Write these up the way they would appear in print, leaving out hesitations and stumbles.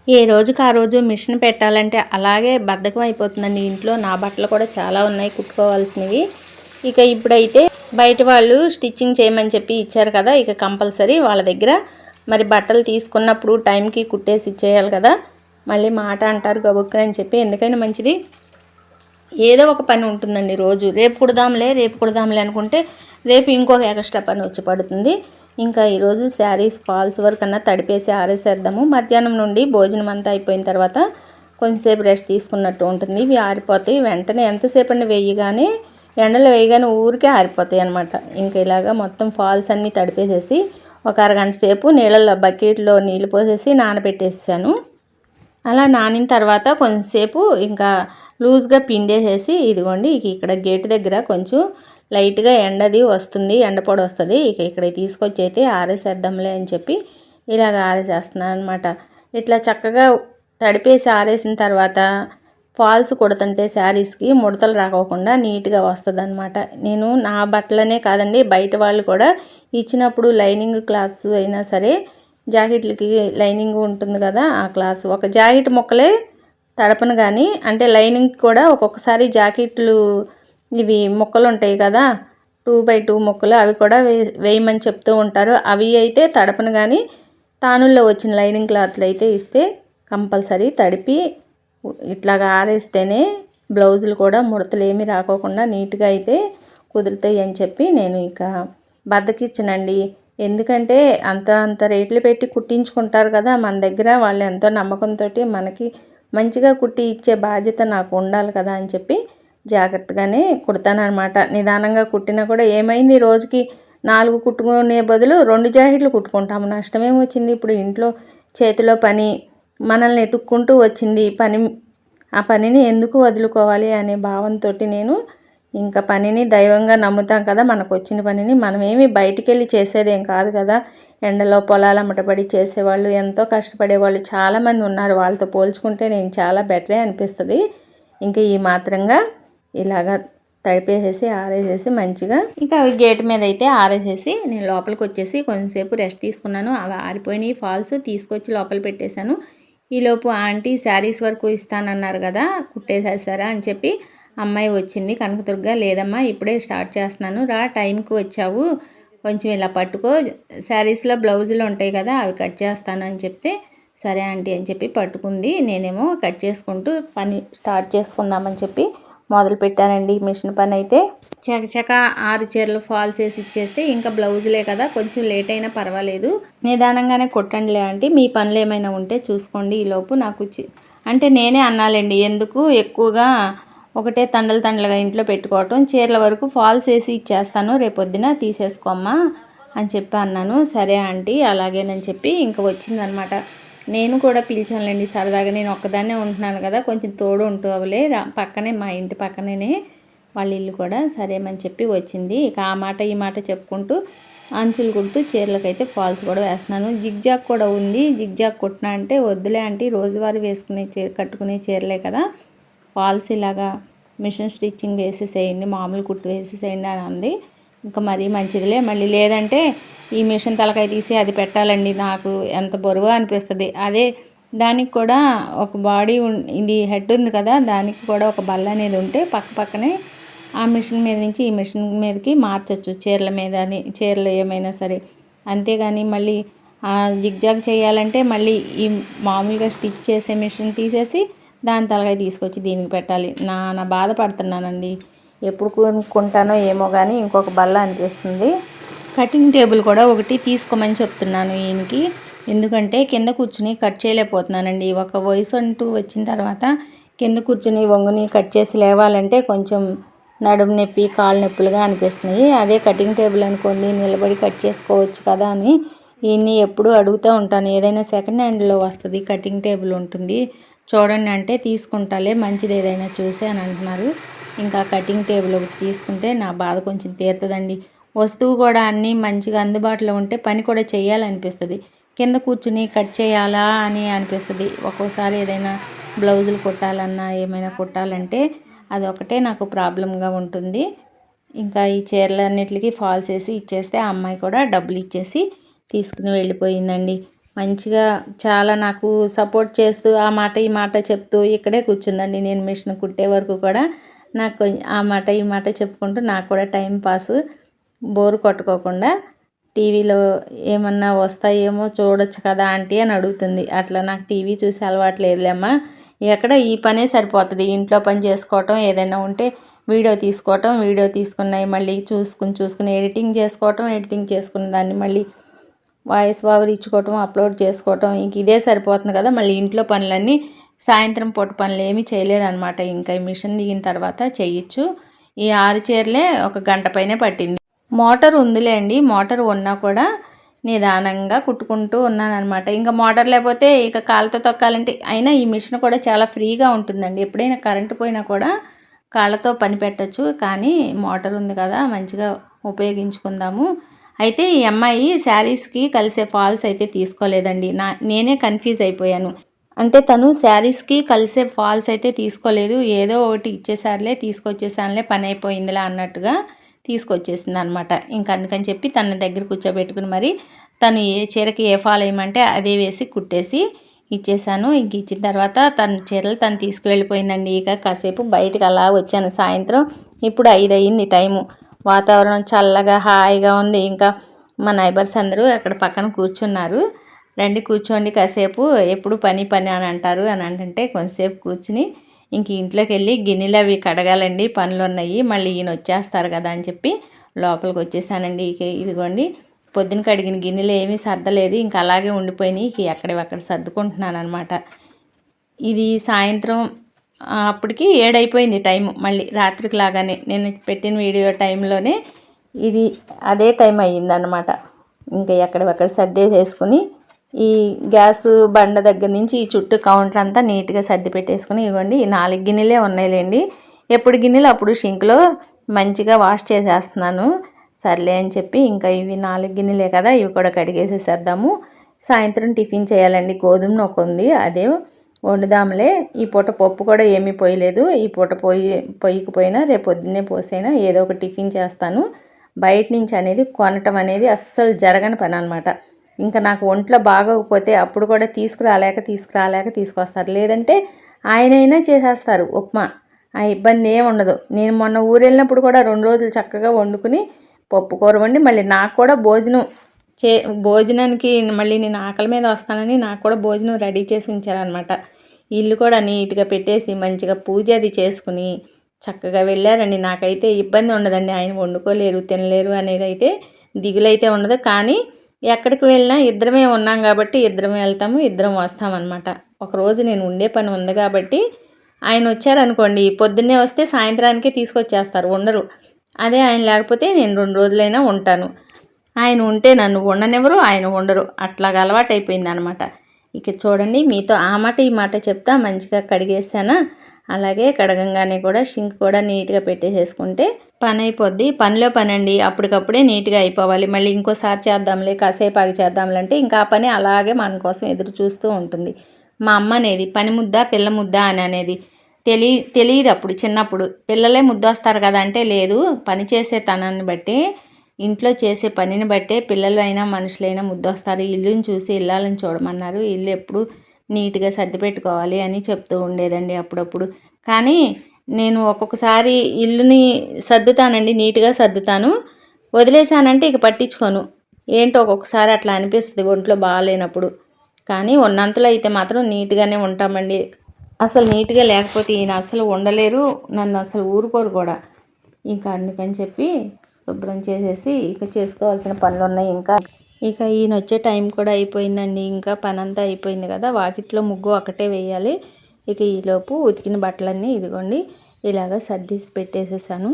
ఏ రోజుకి ఆ రోజు మిషన్ పెట్టాలంటే అలాగే బద్ధకం అయిపోతుందండి. ఇంట్లో నా బట్టలు కూడా చాలా ఉన్నాయి కుట్టుకోవాల్సినవి. ఇక ఇప్పుడైతే బయట వాళ్ళు స్టిచ్చింగ్ చేయమని చెప్పి ఇచ్చారు కదా, ఇక కంపల్సరీ వాళ్ళ దగ్గర మరి బట్టలు తీసుకున్నప్పుడు టైంకి కుట్టేసి ఇచ్చేయాలి కదా. మళ్ళీ మాట అంటారు గబుక్కని అని చెప్పి, ఎందుకైనా మంచిది ఏదో ఒక పని ఉంటుందండి రోజు. రేపు కుడదాంలే అనుకుంటే రేపు ఇంకొక ఎక్స్ట్రా పని వచ్చి పడుతుంది. ఇంకా ఈరోజు శారీస్ ఫాల్స్ వర్క్ అన్నా తడిపేసి ఆరేసేద్దాము. మధ్యాహ్నం నుండి భోజనం అంతా అయిపోయిన తర్వాత కొంచెంసేపు రెస్ట్ తీసుకున్నట్టు ఉంటుంది. ఇవి ఆరిపోతాయి వెంటనే, ఎంతసేపు అండి వేయగానే, ఎండలో వేయగానే ఊరికే ఆరిపోతాయి అనమాట. ఇంకా ఇలాగా మొత్తం ఫాల్స్ అన్నీ తడిపేసేసి ఒక అరగంట సేపు నీళ్ళల్లో బకెట్లో నీళ్ళు పోసేసి నానబెట్టేసాను. అలా నానిన తర్వాత కొంచెంసేపు ఇంకా లూజ్గా పిండేసేసి, ఇదిగోండి ఇక్కడ గేట్ దగ్గర కొంచెం లైట్గా ఎండది వస్తుంది, ఎండపొడి వస్తుంది. ఇక్కడ తీసుకొచ్చి అయితే ఆరేసేద్దాంలే అని చెప్పి ఇలాగ ఆరేసేస్తున్నాను అనమాట. ఇట్లా చక్కగా తడిపేసి ఆరేసిన తర్వాత ఫాల్స్ కుడుతుంటే శారీస్కి ముడతలు రాకోకుండా నీట్గా వస్తుంది అనమాట. నేను నా బట్టలనే కాదండి, బయట వాళ్ళు కూడా ఇచ్చినప్పుడు లైనింగ్ క్లాత్స్ అయినా సరే, జాకెట్లకి లైనింగ్ ఉంటుంది కదా, ఆ క్లాత్ ఒక జాకెట్ ముక్కలే తడపను కానీ, అంటే లైనింగ్ కూడా ఒక్కొక్కసారి జాకెట్లు ఇవి ముక్కలు ఉంటాయి కదా 2x2 ముక్కలు, అవి కూడా వేయమని చెప్తూ ఉంటారు. అవి అయితే తడపను కానీ తానుల్లో వచ్చిన లైనింగ్ క్లాత్లు అయితే ఇస్తే కంపల్సరీ తడిపి ఇట్లాగా ఆరేస్తేనే బ్లౌజులు కూడా ముడతలు ఏమీ రాకోకుండా నీట్గా అయితే కుదురుతాయి అని చెప్పి నేను ఇక బద్దకిచ్చనండి. ఎందుకంటే అంత రేట్లు పెట్టి కుట్టించుకుంటారు కదా మన దగ్గర, వాళ్ళు ఎంతో నమ్మకంతో మనకి మంచిగా కుట్టి ఇచ్చే బాధ్యత నాకు ఉండాలి కదా అని చెప్పి జాగ్రత్తగానే కుడతానమాట. నిదానంగా కుట్టినా కూడా ఏమైంది, రోజుకి 4 కుట్టుకునే బదులు 2 జాకెట్లు కుట్టుకుంటాము, నష్టమేమొచ్చింది. ఇప్పుడు ఇంట్లో చేతిలో పని మనల్ని ఎతుక్కుంటూ వచ్చింది పని, ఆ పనిని ఎందుకు వదులుకోవాలి అనే భావంతో నేను ఇంకా పనిని దైవంగా నమ్ముతాం కదా, మనకు వచ్చిన పనిని మనమేమి బయటికి వెళ్ళి చేసేదేం కాదు కదా. ఎండలో పొలాలు అమ్మటపడి చేసేవాళ్ళు, ఎంతో కష్టపడేవాళ్ళు చాలామంది ఉన్నారు. వాళ్ళతో పోల్చుకుంటే నేను చాలా బెటరే అనిపిస్తుంది. ఇంకా ఈ మాత్రంగా ఇలాగా తడిపేసేసి ఆరేసేసి మంచిగా ఇంకా అవి గేట్ మీద అయితే ఆరేసేసి నేను లోపలికి వచ్చేసి కొంచెంసేపు రెస్ట్ తీసుకున్నాను. అవి ఆరిపోయినాయి ఫాల్స్, తీసుకొచ్చి లోపల పెట్టేశాను. ఈలోపు ఆంటీ శారీస్ వరకు ఇస్తానన్నారు కదా, కుట్టేసేసారా అని చెప్పి అమ్మాయి వచ్చింది. కనకదుర్గ, లేదమ్మా ఇప్పుడే స్టార్ట్ చేస్తున్నాను, రా టైంకి వచ్చావు, కొంచెం ఇలా పట్టుకో, శారీస్లో బ్లౌజులు ఉంటాయి కదా అవి కట్ చేస్తాను అని చెప్తే సరే ఆంటీ అని చెప్పి పట్టుకుంది. నేనేమో కట్ చేసుకుంటూ పని స్టార్ట్ చేసుకుందామని చెప్పి మొదలు పెట్టానండి మిషన్ పని అయితే. చకచక 6 చీరలు ఫాల్స్ వేసి ఇచ్చేస్తే ఇంకా బ్లౌజులే కదా, కొంచెం లేట్ అయినా పర్వాలేదు, నిదానంగానే కుట్టండిలే ఆంటీ, మీ పనులు ఏమైనా ఉంటే చూసుకోండి, ఈలోపు నాకు అంటే నేనే అన్నాలండి, ఎందుకు ఎక్కువగా ఒకటే తండలుగా ఇంట్లో పెట్టుకోవటం, చీరల వరకు ఫాల్స్ వేసి ఇచ్చేస్తాను, రేపొద్దున తీసేసుకోమ్మా అని చెప్పి అన్నాను. సరే ఆంటీ అలాగేనని చెప్పి ఇంకా వచ్చిందనమాట. నేను కూడా పిలిచానులేండి సరదాగా, నేను ఒక్కదాన్నే ఉంటున్నాను కదా, కొంచెం తోడు ఉంటూ అవలే, పక్కనే మా ఇంటి పక్కనే వాళ్ళ ఇల్లు కూడా, సరేమని చెప్పి వచ్చింది. ఇక ఆ మాట ఈ మాట చెప్పుకుంటూ అంచులు కుడుతూ చీరలకైతే ఫాల్స్ కూడా వేస్తున్నాను. జిగ్జాగ్ కూడా ఉంది, జిగ్జాగ్ కుట్టినా అంటే వద్దులే ఆంటీ, రోజువారీ వేసుకునే కట్టుకునే చీరలే కదా, ఫాల్స్ ఇలాగా మిషన్ స్టిచ్చింగ్ వేసేసేయండి, మామూలు కుట్టు వేసేసేయండి అని అంది. ఇంకా మరీ మంచిదిలే, మళ్ళీ లేదంటే ఈ మిషన్ తలకాయ తీసి అది పెట్టాలండి, నాకు ఎంత బరువు అనిపిస్తుంది. అదే దానికి కూడా ఒక బాడీ ఇది హెడ్ ఉంది కదా, దానికి కూడా ఒక బల్ల అనేది ఉంటే పక్కనే ఆ మిషన్ మీద నుంచి ఈ మిషన్ మీదకి మార్చచ్చు, చీరల మీద చీరలు ఏమైనా సరే. అంతేగాని మళ్ళీ జిగ్జాగ్ చేయాలంటే మళ్ళీ ఈ మామూలుగా స్టిచ్ చేసే మిషన్ తీసేసి దాని తలకాయ తీసుకొచ్చి దీనికి పెట్టాలి. నా బాధపడుతున్నానండి, ఎప్పుడు కొనుక్కుంటానో ఏమో కానీ ఇంకొక బల్ల అనిపిస్తుంది. కటింగ్ టేబుల్ కూడా ఒకటి తీసుకోమని చెప్తున్నాను ఈయనకి, ఎందుకంటే కింద కూర్చుని కట్ చేయలేకపోతున్నానండి. ఒక వయసు అంటూ వచ్చిన తర్వాత కింద కూర్చుని వంగుని కట్ చేసి లేవాలంటే కొంచెం నడుము నొప్పి కాళ్ళు నొప్పులుగా అనిపిస్తున్నాయి. అదే కటింగ్ టేబుల్ అనుకోండి నిలబడి కట్ చేసుకోవచ్చు కదా అని ఈయన్ని ఎప్పుడూ అడుగుతూ ఉంటాను. ఏదైనా సెకండ్ హ్యాండ్లో వస్తుంది కటింగ్ టేబుల్ ఉంటుంది చూడండి అంటే, తీసుకుంటాలే మంచిది ఏదైనా చూసి అని అంటున్నారు. ఇంకా కటింగ్ టేబుల్ ఒకటి తీసుకుంటే నా బాధ కొంచెం తీరుతుందండి. వస్తువు కూడా అన్నీ మంచిగా అందుబాటులో ఉంటే పని కూడా చేయాలనిపిస్తుంది. కింద కూర్చుని కట్ చేయాలా అని అనిపిస్తుంది. ఒక్కోసారి ఏదైనా బ్లౌజులు కుట్టాలన్నా ఏమైనా కుట్టాలంటే అదొకటే నాకు ప్రాబ్లంగా ఉంటుంది. ఇంకా ఈ చీరలన్నిటికీ ఫాల్స్ వేసి ఇచ్చేస్తే ఆ అమ్మాయి కూడా డబ్బులు ఇచ్చేసి తీసుకుని వెళ్ళిపోయిందండి. మంచిగా చాలా నాకు సపోర్ట్ చేస్తూ ఆ మాట ఈ మాట చెప్తూ ఇక్కడే కూర్చుందండి. నేను మిషన్ కుట్టే వరకు కూడా నాకు ఆ మాట ఈ మాట చెప్పుకుంటూ నాకు కూడా టైం పాస్ బోర్ కొట్టుకోకుండా టీవీలో ఏమన్నా వస్తాయేమో చూడొచ్చు కదా ఆంటీ అని అడుగుతుంది. అట్లా నాకు టీవీ చూసే అలవాటు లేదులేమ్మా, ఎక్కడ ఈ పనే సరిపోతుంది. ఇంట్లో పని చేసుకోవటం, ఏదైనా ఉంటే వీడియో తీసుకోవటం, వీడియో తీసుకున్నవి మళ్ళీ చూసుకుని ఎడిటింగ్ చేసుకోవటం, ఎడిటింగ్ చేసుకున్న దాన్ని మళ్ళీ వాయిస్ ఓవర్ ఇచ్చుకోవటం, అప్లోడ్ చేసుకోవటం, ఇంక ఇదే సరిపోతుంది కదా. మళ్ళీ ఇంట్లో పనులన్నీ సాయంత్రం పూట పనులు ఏమీ చేయలేదన్నమాట. ఇంకా ఈ మిషన్ దిగిన తర్వాత చేయొచ్చు. ఈ 6 చీరలే 1 గంట పైనే పట్టింది. మోటార్ ఉందిలేండి, మోటార్ ఉన్నా కూడా నిదానంగా కుట్టుకుంటూ ఉన్నానన్నమాట. ఇంకా మోటార్ లేకపోతే ఇక కాళ్ళతో తొక్కాలంటే, అయినా ఈ మిషన్ కూడా చాలా ఫ్రీగా ఉంటుందండి. ఎప్పుడైనా కరెంటు పోయినా కూడా కాళ్ళతో పని పెట్టచ్చు, కానీ మోటార్ ఉంది కదా మంచిగా ఉపయోగించుకుందాము. అయితే ఈ అమ్మాయి శారీస్కి కలిసే ఫాల్స్ అయితే తీసుకోలేదండి. నేనే కన్ఫ్యూజ్ అయిపోయాను. అంటే తను శారీస్కి కలిసే ఫాల్స్ అయితే తీసుకోలేదు. ఏదో ఒకటి ఇచ్చేసారులే, తీసుకొచ్చేసానులే, పని అయిపోయిందిలా అన్నట్టుగా తీసుకొచ్చేసింది అనమాట. ఇంకా అందుకని చెప్పి తన దగ్గర కూర్చోబెట్టుకుని మరి తను ఏ చీరకి ఏ ఫాల్ వేయమంటే అదే వేసి కుట్టేసి ఇచ్చేసాను. ఇంక ఇచ్చిన తర్వాత తన చీరలు తను తీసుకువెళ్ళిపోయిందండి. ఇక కాసేపు బయటకు అలా వచ్చాను. సాయంత్రం ఇప్పుడు 5 అయింది టైము. వాతావరణం చల్లగా హాయిగా ఉంది. ఇంకా మా నైబర్స్ అందరూ అక్కడ పక్కన కూర్చున్నారు. రండి కూర్చోండి కాసేపు, ఎప్పుడు పని పని అని అంటారు అని అంటే కొంతసేపు కూర్చుని ఇంక ఇంట్లోకి వెళ్ళి గిన్నెలు అవి కడగాలండి, పనులు ఉన్నాయి. మళ్ళీ ఈయన వచ్చేస్తారు కదా అని చెప్పి లోపలికి వచ్చేసానండి. ఇక ఇదిగోండి పొద్దున కడిగిన గిన్నెలు ఏమీ సర్దలేదు, ఇంకా అలాగే ఉండిపోయినాయి. ఇక ఎక్కడివక్కడ సర్దుకుంటున్నాను అనమాట. ఇది సాయంత్రం అప్పటికి 7 అయిపోయింది టైము. మళ్ళీ రాత్రికి లాగానే నేను పెట్టిన వీడియో టైంలోనే ఇది అదే టైం అయ్యిందనమాట. ఇంకా ఎక్కడివక్కడ సర్దేసేసుకుని ఈ గ్యాస్ బండ దగ్గర నుంచి ఈ చుట్టూ కౌంటర్ అంతా నీట్గా సర్ది పెట్టేసుకుని ఇవ్వండి. 4 గిన్నెలే ఉన్నాయిలేండి. ఎప్పుడు గిన్నెలు అప్పుడు షింక్లో మంచిగా వాష్ చేసేస్తున్నాను. సర్లే అని చెప్పి ఇంకా ఇవి 4 గిన్నెలే కదా, ఇవి కూడా కడిగేసేసేద్దాము. సాయంత్రం టిఫిన్ చేయాలండి. గోధుమ నూక ఉంది, అదే వండుదాంలే. ఈ పూట పప్పు కూడా ఏమీ పోయలేదు. ఈ పూట పొయ్యకపోయినా రేపు పొద్దున్నే పోసైనా ఏదో ఒక టిఫిన్ చేస్తాను. బయట నుంచి అనేది కొనటం అనేది అస్సలు జరగని పని అనమాట. ఇంకా నాకు ఒంట్లో బాగోకపోతే అప్పుడు కూడా తీసుకురాలేక తీసుకొస్తారు. లేదంటే ఆయనైనా చేసేస్తారు ఉప్మా, ఆ ఇబ్బంది ఏమి ఉండదు. నేను మొన్న ఊరు వెళ్ళినప్పుడు కూడా 2 రోజులు చక్కగా వండుకుని పప్పు కూర వండి మళ్ళీ నాకు కూడా భోజనానికి మళ్ళీ నేను ఆకలి మీద వస్తానని నాకు కూడా భోజనం రెడీ చేసి ఉంచారనమాట. ఇల్లు కూడా నీట్గా పెట్టేసి మంచిగా పూజ అది చేసుకుని చక్కగా వెళ్ళారండి. నాకైతే ఇబ్బంది ఉండదండి. ఆయన వండుకోలేరు, తినలేరు అనేది అయితే దిగులైతే ఉండదు. కానీ ఎక్కడికి వెళ్ళినా ఇద్దరమే ఉన్నాం కాబట్టి ఇద్దరం వెళ్తాము, ఇద్దరం వస్తామన్నమాట. ఒకరోజు నేను ఉండే పని ఉంది కాబట్టి ఆయన వచ్చారనుకోండి, పొద్దున్నే వస్తే సాయంత్రానికే తీసుకొచ్చేస్తారు, ఉండరు. అదే ఆయన లేకపోతే నేను 2 రోజులైనా ఉంటాను. ఆయన ఉంటే నన్ను ఉండనివ్వరు, ఆయన ఉండరు. అట్లాగా అలవాటు అయిపోయింది అనమాట. ఇక చూడండి, మీతో ఆ మాట ఈ మాట చెప్తా మంచిగా కడిగేసానా. అలాగే కడగంగానే కూడా షింక్ కూడా నీట్గా పెట్టేసేసుకుంటే పని అయిపోద్ది. పనిలో పని అండి, అప్పటికప్పుడే నీట్గా అయిపోవాలి. మళ్ళీ ఇంకోసారి చేద్దాంలే, కాసేపు ఆగి చేద్దాంలే అంటే ఇంకా ఆ పని అలాగే మన కోసం ఎదురు చూస్తూ ఉంటుంది. మా అమ్మ అనేది పని ముద్ద పిల్ల ముద్ద అని అనేది తెలియదు అప్పుడు. చిన్నప్పుడు పిల్లలే ముద్దొస్తారు కదా అంటే, లేదు, పని చేసే తనాన్ని బట్టి, ఇంట్లో చేసే పనిని బట్టే పిల్లలు అయినా మనుషులైనా ముద్దొస్తారు. ఇల్లుని చూసి ఇల్లాలని చూడమన్నారు. ఇల్లు ఎప్పుడు నీట్గా సర్ది పెట్టుకోవాలి అని చెప్తూ ఉండేదండి అప్పుడప్పుడు. కానీ నేను ఒక్కొక్కసారి ఇల్లుని సర్దుతానండి, నీట్గా సర్దుతాను. వదిలేసానంటే ఇక పట్టించుకోను. ఏంటో ఒక్కొక్కసారి అట్లా అనిపిస్తుంది ఒంట్లో బాగాలేనప్పుడు. కానీ ఉన్నంతలో అయితే మాత్రం నీట్గానే ఉంటామండి. అసలు నీట్గా లేకపోతే ఈయన అసలు ఉండలేరు, నన్ను అసలు ఊరుకోరు కూడా. ఇంకా అందుకని చెప్పి శుభ్రం చేసేసి ఇక చేసుకోవాల్సిన పనులు ఉన్నాయి. ఇక ఈయన వచ్చే టైం కూడా అయిపోయిందండి. ఇంకా పని అంతా అయిపోయింది కదా, వాకిట్లో ముగ్గు ఒకటే వేయాలి. ఇక ఈలోపు ఉతికిన బట్టలన్నీ ఇదిగోండి ఇలాగ సర్దీసి పెట్టేసేసాను.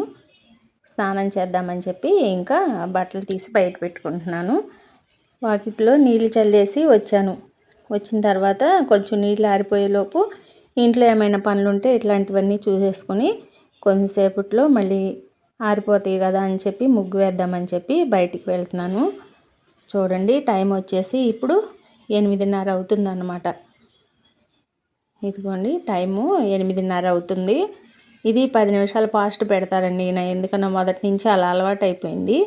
స్నానం చేద్దామని చెప్పి ఇంకా బట్టలు తీసి బయట పెట్టుకుంటున్నాను. వాకిట్లో నీళ్ళు చల్లేసి వచ్చాను. వచ్చిన తర్వాత కొంచెం నీళ్ళు ఆరిపోయేలోపు ఇంట్లో ఏమైనా పనులు ఉంటే ఇట్లాంటివన్నీ చూసేసుకొని కొంచెంసేపట్లో మళ్ళీ ఆరిపోతాయి కదా అని చెప్పి ముగ్గు వేద్దామని చెప్పి బయటికి వెళ్తున్నాను. చూడండి, టైం వచ్చేసి ఇప్పుడు 8:30 అవుతుందన్నమాట. ఇదిగోండి టైము 8:30 అవుతుంది. ఇది 10 నిమిషాలు ఫాస్ట్ పెడతారండి ఈయన, ఎందుకన్నా మొదటి నుంచి అలా అలవాటు అయిపోయింది.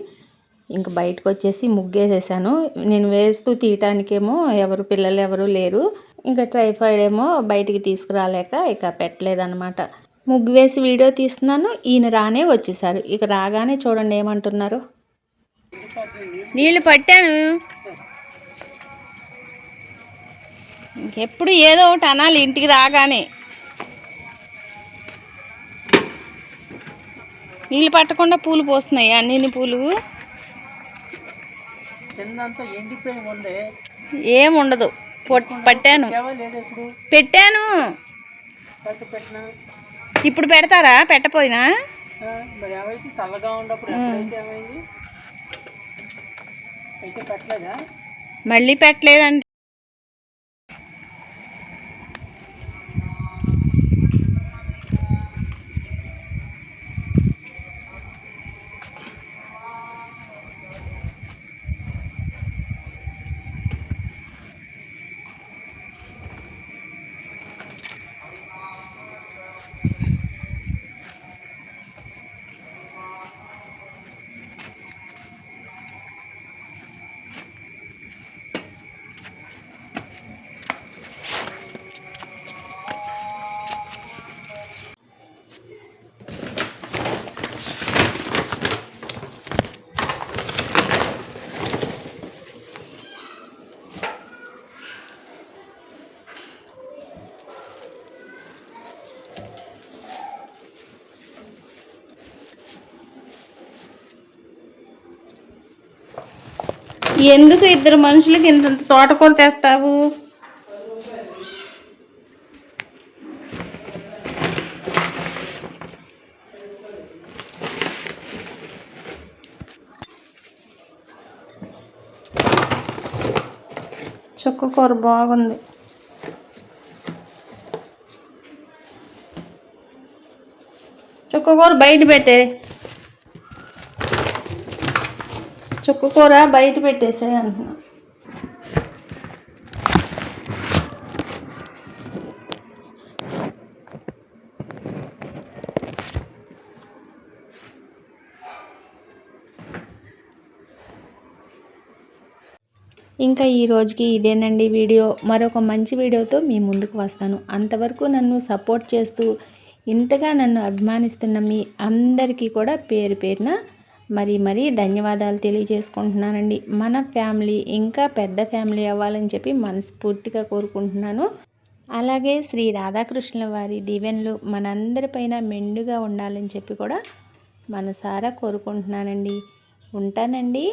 ఇంక బయటకు వచ్చేసి ముగ్గేసేసాను. నేను వేస్తూ తీయటానికేమో పిల్లలు ఎవరు లేరు. ఇంకా ట్రైపాడ్ ఏమో బయటికి తీసుకురాలేక ఇక పెట్టలేదన్నమాట. ముగ్గు వేసి వీడియో తీస్తున్నాను. ఈయన రానే వచ్చేసారు. ఇక రాగానే చూడండి ఏమంటున్నారు. నీళ్ళు పట్టాను. ఇంకెప్పుడు ఏదో ఒకటి అనాలి ఇంటికి రాగానే. నీళ్ళు పట్టకుండా పూలు పోస్తున్నాయి. అన్ని పూలు ఏముండదు. పట్టాను, పెట్టాను. ఇప్పుడు పెడతారా? పెట్టపోయినా మళ్ళీ పెట్టలేదండి. ఎందుకు ఇద్దరు మనుషులకి ఇంత తోటకూర తెస్తావు? చుక్కకూర బాగుంది. చుక్కకూర బయట పెట్టే. చుక్కకూర బయట పెట్టేసాయి అంటున్నా. ఇంకా ఈ రోజుకి ఇదేనండి వీడియో. మరొక మంచి వీడియోతో మీ ముందుకు వస్తాను. అంతవరకు నన్ను సపోర్ట్ చేస్తూ ఇంతగా నన్ను అభిమానిస్తున్న మీ అందరికీ కూడా పేరు పేరున మరీ ధన్యవాదాలు తెలియజేసుకుంటున్నానండి. మన ఫ్యామిలీ ఇంకా పెద్ద ఫ్యామిలీ అవ్వాలని చెప్పి మనస్ఫూర్తిగా కోరుకుంటున్నాను. అలాగే శ్రీ రాధాకృష్ణుల వారి దీవెనలు మనందరిపైన మెండుగా ఉండాలని చెప్పి కూడా మనసారా కోరుకుంటున్నానండి. ఉంటానండి.